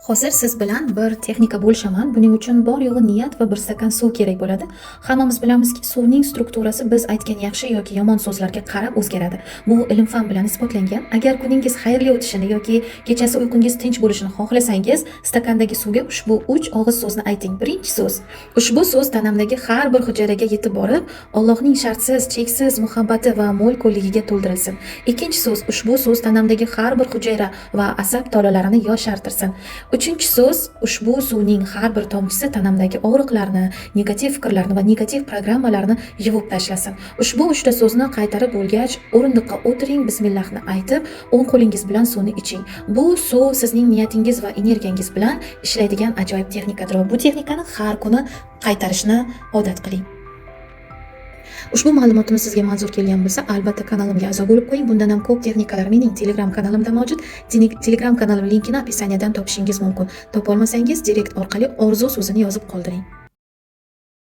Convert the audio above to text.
Hozir siz bilan bir texnika bo'lishaman. Buning uchun bor yo'g'i niyat va bir stakan suv kerak bo'ladi. Hammamiz bilamizki, suvning strukturasi biz aytgan yaxshi yoki yomon so'zlarga qarab o'zgaradi. Bu ilm-fan bilan isbotlangan. Agar kuningiz xayrli o'tishini yoki kechasi uyqungiz tinch bo'lishini xohlasangiz, stakandagi suvga ushbu 3 og'iz so'zni ayting. Birinchi so'z. Ushbu so'z tanamdagi har bir hujayraga yetib borib, Allohning shartsiz, cheksiz muhabbati va mo'l-ko'lligiga to'ldirilsin. Ikkinchi so'z. Ushbu so'z tanamdagi har bir hujayra va asab tolalarini yoshartirsin. Uchinchi so'z, ushbu suvning har bir tomchisi tanamdagi og'riqlarni, negativ fikrlarni va negativ programmalarni yuvib tashlasin. Ushbu 3 ta so'zni qaytarib bo'lgach, o'rindiqqa o'tiring, bismillahni aytib, o'ng qo'lingiz bilan suvni iching. Bu suv sizning niyatingiz va energiyangiz bilan ishlaydigan ajoyib texnikadir va bu texnikani har kuni qaytarishni odat qiling. Ushbu ma'lumotimiz sizga manzur kelgan bo'lsa, albatta kanalimga a'zo bo'lib qo'ying. Bundan ham ko'p texnikalar mening Telegram kanalimda mavjud. Telegram kanalim linkini opisiyadan topishingiz mumkin. Topa olmasangiz, direkt orqali orzu so'zini yozib qoldiring.